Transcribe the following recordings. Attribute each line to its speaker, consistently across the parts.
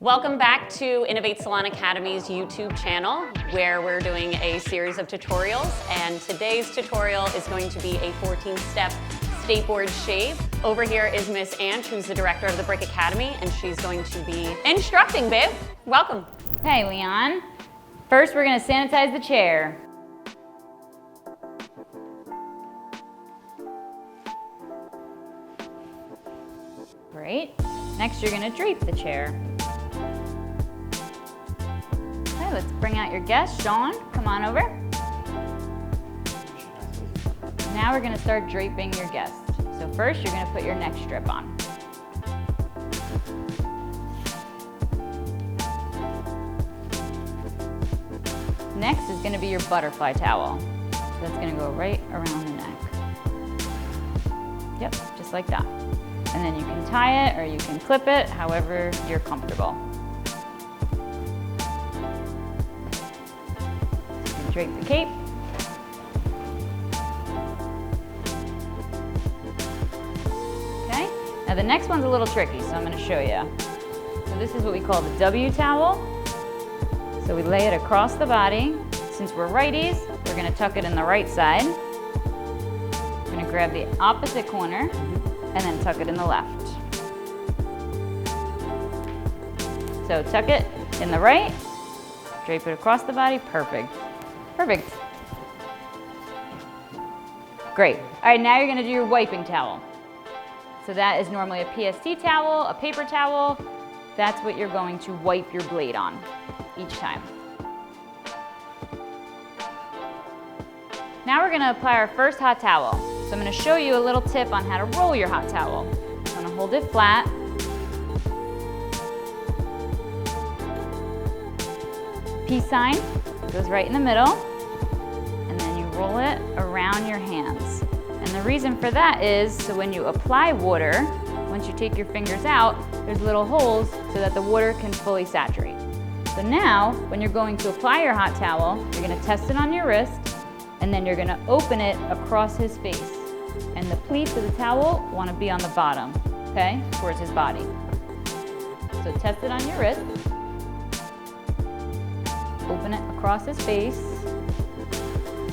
Speaker 1: Welcome back to Innovate Salon Academy's YouTube channel, where we're doing a series of tutorials, and today's tutorial is going to be a 14-step skateboard shave. Over here is Miss Ange, who's the director of the Brick Academy, and she's going to be instructing, babe. Welcome.
Speaker 2: Hey, Leon. First, we're gonna sanitize the chair. Great. Next, you're gonna drape the chair. Okay, let's bring out your guest. Sean, come on over. Now we're gonna start draping your guest. So first, you're gonna put your neck strip on. Next is gonna be your butterfly towel. So that's gonna go right around the neck. Yep, just like that. And then you can tie it or you can clip it, however you're comfortable. You can drape the cape. Okay, now the next one's a little tricky, so I'm gonna show you. So this is what we call the W towel. So we lay it across the body. Since we're righties, we're gonna tuck it in the right side. We're gonna grab the opposite corner and then tuck it in the left. So tuck it in the right, drape it across the body, perfect. Perfect. Great. All right, now you're gonna do your wiping towel. So that is normally a PST towel, a paper towel. That's what you're going to wipe your blade on each time. Now we're gonna apply our first hot towel. So I'm gonna show you a little tip on how to roll your hot towel. I'm gonna hold it flat. Peace sign goes right in the middle. And then you roll it around your hands. And the reason for that is, so when you apply water, once you take your fingers out, there's little holes so that the water can fully saturate. So now, when you're going to apply your hot towel, you're gonna test it on your wrist, and then you're gonna open it across his face. And the pleats of the towel wanna be on the bottom, okay, towards his body. So test it on your wrist. Open it across his face.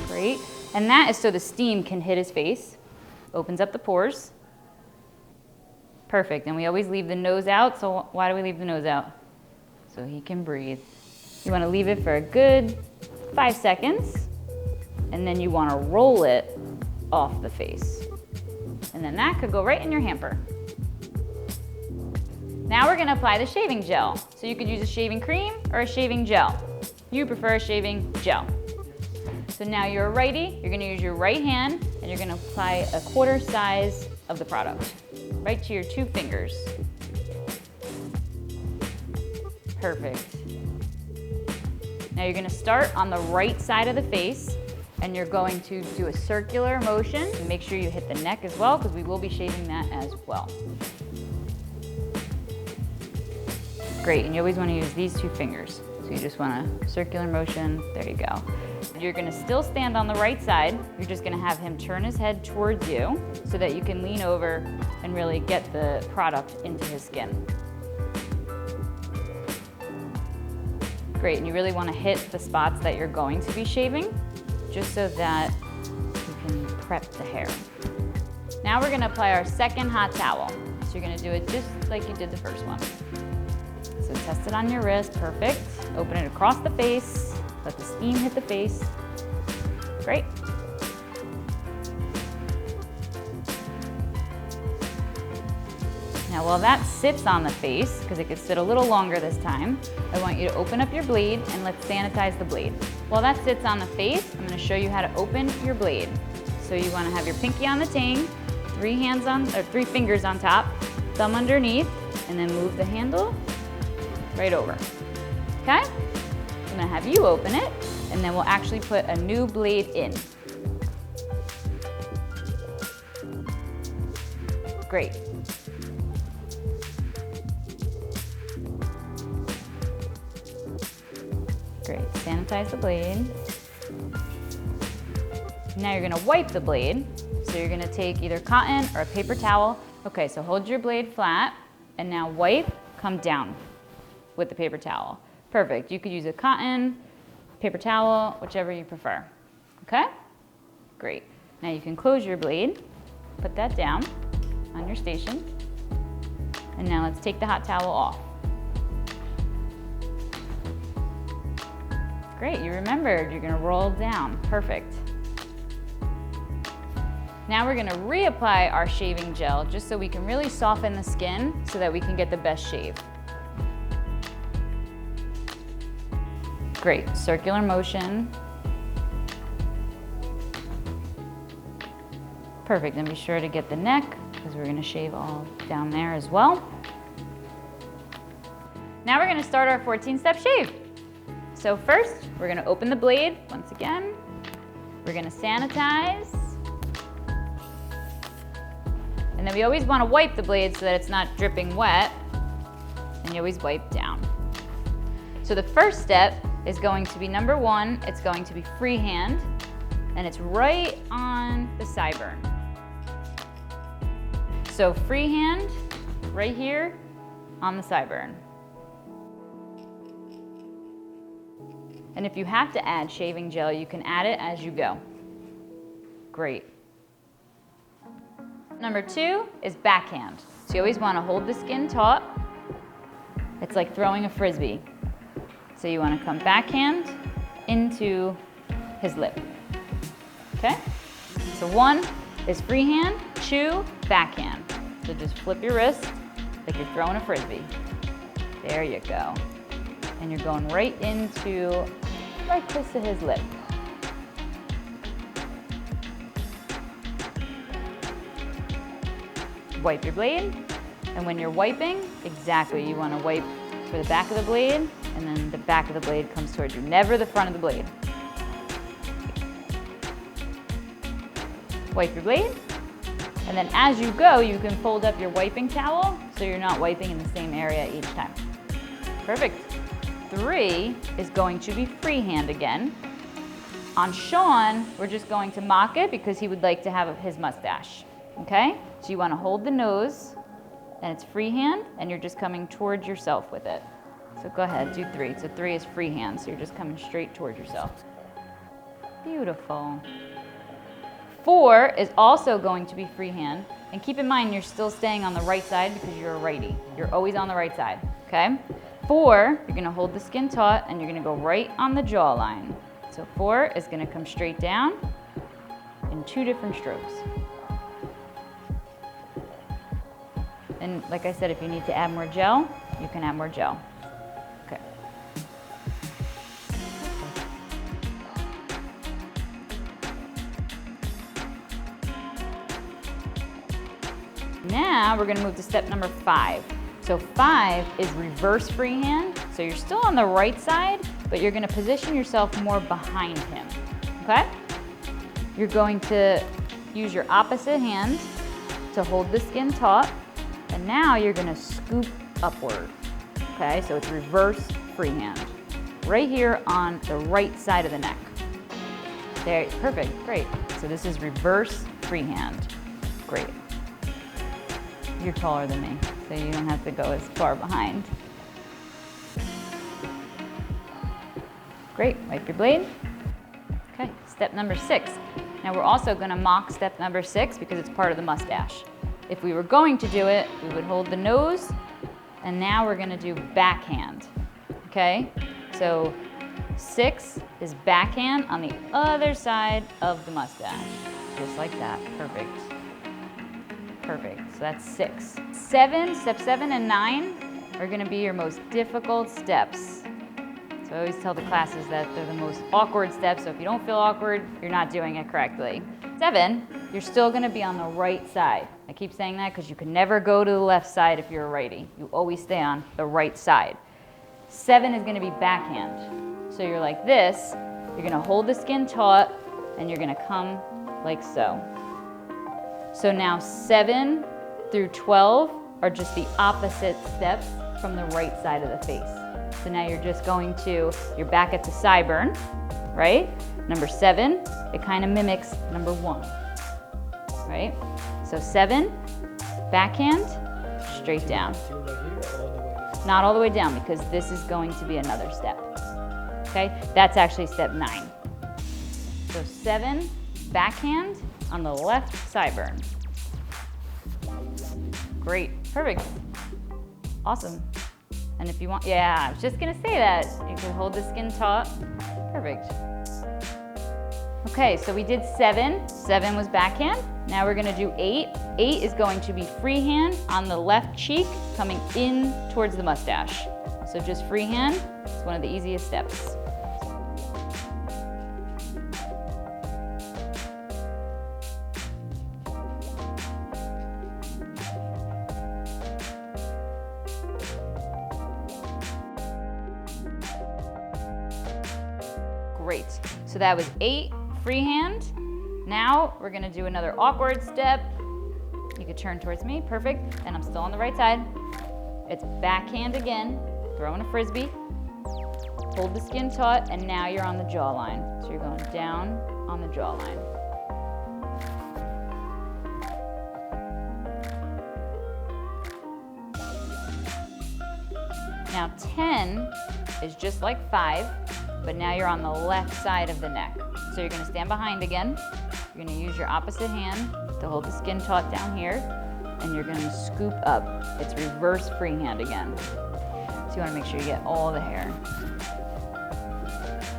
Speaker 2: Great. And that is so the steam can hit his face. Opens up the pores. Perfect, and we always leave the nose out, so why do we leave the nose out? So he can breathe. You wanna leave it for a good 5 seconds, and then you wanna roll it off the face. And then that could go right in your hamper. Now we're gonna apply the shaving gel. So you could use a shaving cream or a shaving gel. You prefer a shaving gel. So now you're a righty, you're gonna use your right hand, and you're gonna apply a quarter size of the product, right to your 2 fingers. Perfect. Now you're gonna start on the right side of the face, and you're going to do a circular motion. Make sure you hit the neck as well, because we will be shaving that as well. Great, and you always wanna use these 2 fingers. So you just want a circular motion, there you go. You're gonna still stand on the right side. You're just gonna have him turn his head towards you so that you can lean over and really get the product into his skin. Great, and you really wanna hit the spots that you're going to be shaving, just so that you can prep the hair. Now we're gonna apply our second hot towel. So you're gonna do it just like you did the first one. So test it on your wrist, perfect. Open it across the face, let the steam hit the face. Great. Now while that sits on the face, because it could sit a little longer this time, I want you to open up your blade and let's sanitize the blade. While that sits on the face, I'm gonna show you how to open your blade. So you wanna have your pinky on the tang, 3 fingers on top, thumb underneath, and then move the handle right over, okay? I'm gonna have you open it, and then we'll actually put a new blade in. Great. Great, sanitize the blade. Now you're gonna wipe the blade. So you're gonna take either cotton or a paper towel. Okay, so hold your blade flat, and now wipe, come down. with the paper towel. Perfect. You could use a cotton, paper towel, whichever you prefer. Okay? Great. Now you can close your blade, put that down on your station, and now let's take the hot towel off. Great, you remembered. You're gonna roll down. Perfect. Now we're gonna reapply our shaving gel just so we can really soften the skin so that we can get the best shave. Great, circular motion. Perfect, and be sure to get the neck because we're gonna shave all down there as well. Now we're gonna start our 14-step shave. So first, we're gonna open the blade once again. We're gonna sanitize. And then we always wanna wipe the blade so that it's not dripping wet. And you always wipe down. So the first step is going to be number 1, it's going to be freehand, and it's right on the sideburn. So freehand, right here on the sideburn. And if you have to add shaving gel, you can add it as you go. Great. Number 2 is backhand. So you always want to hold the skin taut. It's like throwing a frisbee. So you want to come backhand into his lip. Okay? So 1 is freehand, 2, backhand. So just flip your wrist like you're throwing a frisbee. There you go. And you're going right into, right close to his lip. Wipe your blade, and when you're wiping, exactly, you want to wipe for the back of the blade, and then the back of the blade comes towards you, never the front of the blade. Wipe your blade, and then as you go, you can fold up your wiping towel so you're not wiping in the same area each time. Perfect. 3 is going to be freehand again. On Sean, we're just going to mock it because he would like to have his mustache. Okay? So you want to hold the nose, and it's freehand, and you're just coming towards yourself with it. So go ahead, do 3. So 3 is freehand, so you're just coming straight towards yourself. Beautiful. 4 is also going to be freehand, and keep in mind you're still staying on the right side because you're a righty. You're always on the right side, okay? 4, you're gonna hold the skin taut, and you're gonna go right on the jawline. So 4 is gonna come straight down in 2 different strokes. And like I said, if you need to add more gel, you can add more gel. Okay. Now we're gonna move to step number 5. So 5 is reverse freehand. So you're still on the right side, but you're gonna position yourself more behind him, okay? You're going to use your opposite hand to hold the skin taut. And now you're gonna scoop upward, okay? So it's reverse freehand. Right here on the right side of the neck. There, perfect, great. So this is reverse freehand. Great. You're taller than me, so you don't have to go as far behind. Great, wipe your blade. Okay, step number 6. Now we're also gonna mock step number 6 because it's part of the mustache. If we were going to do it, we would hold the nose, and now we're gonna do backhand, okay? So 6 is backhand on the other side of the mustache, just like that, perfect. Perfect, so that's 6. 7, step 7 and 9 are gonna be your most difficult steps. So I always tell the classes that they're the most awkward steps, so if you don't feel awkward, you're not doing it correctly. 7, you're still gonna be on the right side. I keep saying that because you can never go to the left side if you're a righty. You always stay on the right side. 7 is gonna be backhand. So you're like this, you're gonna hold the skin taut, and you're gonna come like so. So now 7 through 12 are just the opposite steps from the right side of the face. So now you're just going to, you're back at the sideburn, right? Number 7, it kind of mimics number 1, right? So 7, backhand, straight down. not all the way down because this is going to be another step. Okay, that's actually step 9. So 7, backhand on the left sideburn. Great, perfect, awesome. And if you want, yeah, I was just gonna say that. You can hold the skin taut, perfect. Okay, so we did 7. 7 was backhand. Now we're gonna do 8. 8 is going to be freehand on the left cheek coming in towards the mustache. So just freehand, it's one of the easiest steps. Great, so that was 8, freehand. Now we're gonna do another awkward step. You could turn towards me, perfect, and I'm still on the right side. It's backhand again, throwing a frisbee. Hold the skin taut, and now you're on the jawline. So you're going down on the jawline. Now 10 is just like 5, but now you're on the left side of the neck. So you're gonna stand behind again. You're gonna use your opposite hand to hold the skin taut down here, and you're gonna scoop up. It's reverse freehand again. So you wanna make sure you get all the hair.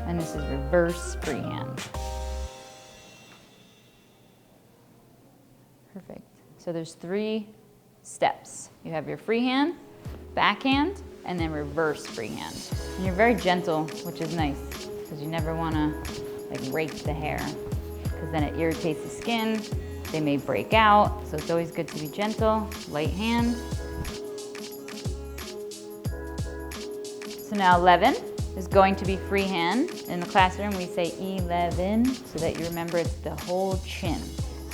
Speaker 2: And this is reverse freehand. Perfect. So there's 3 steps. You have your freehand, backhand, and then reverse freehand. And you're very gentle, which is nice, because you never wanna like rake the hair, because then it irritates the skin. They may break out, so it's always good to be gentle, light hand. So now 11 is going to be freehand. In the classroom, we say 11, so that you remember it's the whole chin.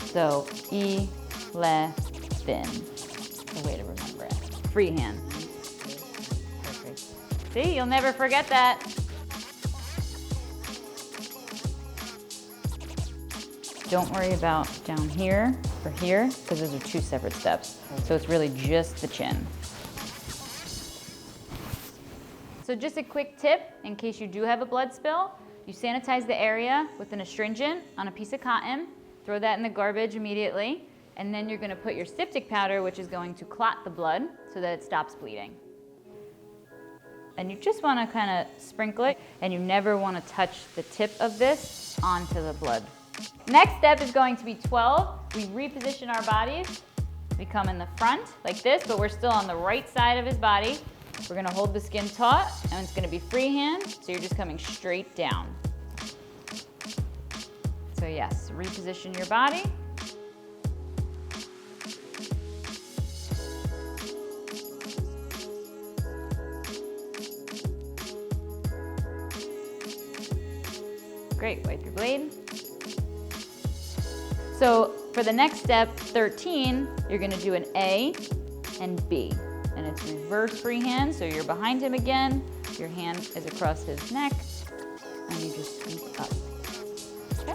Speaker 2: So 11, the way to remember it. Freehand. Perfect. See, you'll never forget that. Don't worry about down here or here, because those are 2 separate steps. So it's really just the chin. So just a quick tip, in case you do have a blood spill, you sanitize the area with an astringent on a piece of cotton, throw that in the garbage immediately, and then you're gonna put your styptic powder, which is going to clot the blood so that it stops bleeding. And you just wanna kinda sprinkle it, and you never wanna touch the tip of this onto the blood. Next step is going to be 12. We reposition our bodies. We come in the front like this, but we're still on the right side of his body. We're gonna hold the skin taut, and it's gonna be freehand, so you're just coming straight down. So yes, reposition your body. Great, wipe your blade. So for the next step, 13, you're gonna do an A and B. And it's reverse freehand, so you're behind him again, your hand is across his neck, and you just scoop up. Okay?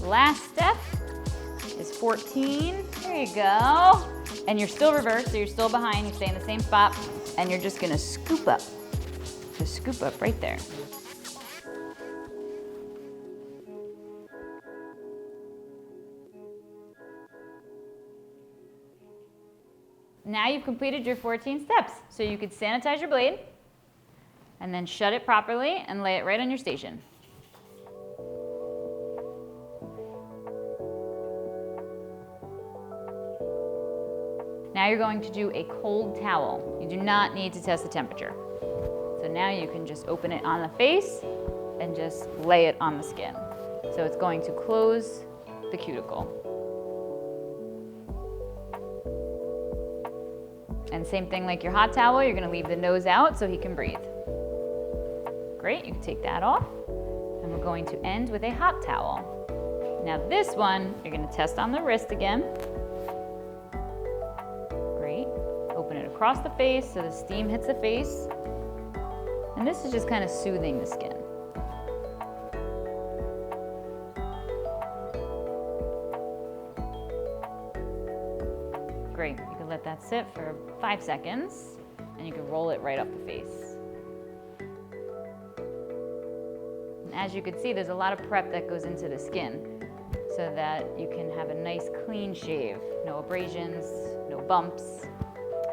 Speaker 2: Last step is 14, there you go. And you're still reversed, so you're still behind, you stay in the same spot, and you're just gonna scoop up. Just scoop up right there. Now you've completed your 14 steps. So you could sanitize your blade and then shut it properly and lay it right on your station. Now you're going to do a cold towel. You do not need to test the temperature. So now you can just open it on the face and just lay it on the skin. So it's going to close the cuticle. And same thing like your hot towel, you're gonna leave the nose out so he can breathe. Great, you can take that off. And we're going to end with a hot towel. Now this one, you're gonna test on the wrist again. Great, open it across the face so the steam hits the face. And this is just kind of soothing the skin. great. You can let that sit for 5 seconds and you can roll it right up the face. And as you can see, there's a lot of prep that goes into the skin so that you can have a nice clean shave. No abrasions, no bumps.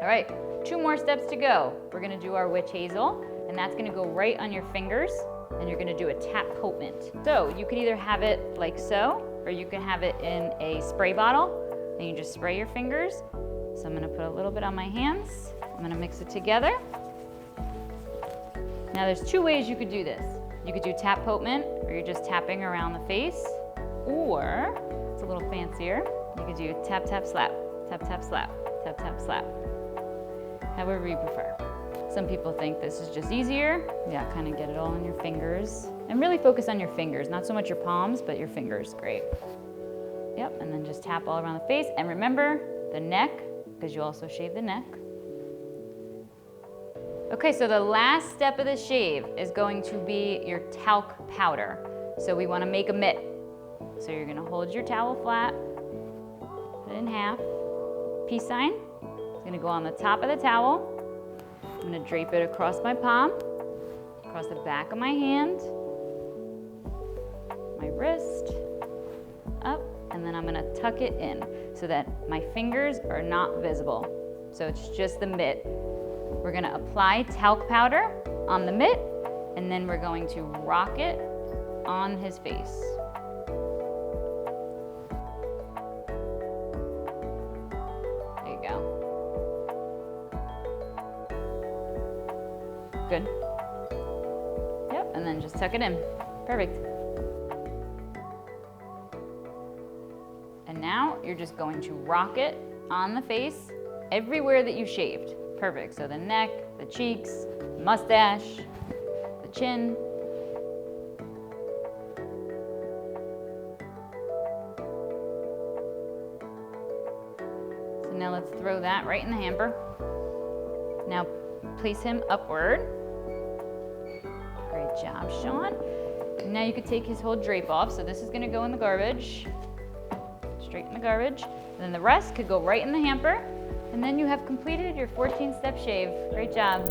Speaker 2: All right, 2 more steps to go. We're gonna do our witch hazel, and that's gonna go right on your fingers, and you're gonna do a tap potement. So you could either have it like so, or you can have it in a spray bottle, and you just spray your fingers. So I'm gonna put a little bit on my hands. I'm gonna mix it together. Now there's 2 ways you could do this. You could do tap potement, or you're just tapping around the face, or it's a little fancier. You could do tap, tap, slap, tap, tap, slap, tap, tap, slap. However you prefer. Some people think this is just easier. Yeah, kind of get it all on your fingers. And really focus on your fingers, not so much your palms, but your fingers, great. Yep, and then just tap all around the face. And remember the neck, because you also shave the neck. Okay, so the last step of the shave is going to be your talc powder. So we want to make a mitt. So you're going to hold your towel flat, put it in half. Peace sign is going to go on the top of the towel. I'm going to drape it across my palm, across the back of my hand, my wrist, up, and then I'm going to tuck it in so that my fingers are not visible. So it's just the mitt. We're going to apply talc powder on the mitt, and then we're going to rock it on his face. There you go. Good. Yep, and then just tuck it in. Perfect. And now you're just going to rock it on the face everywhere that you shaved. Perfect. So the neck, the cheeks, mustache, the chin. So now let's throw that right in the hamper. Now place him upward. Great job, Sean. Now you could take his whole drape off. So this is going to go in the garbage. Straight in the garbage. And then the rest could go right in the hamper. And then you have completed your 14-step shave. Great job.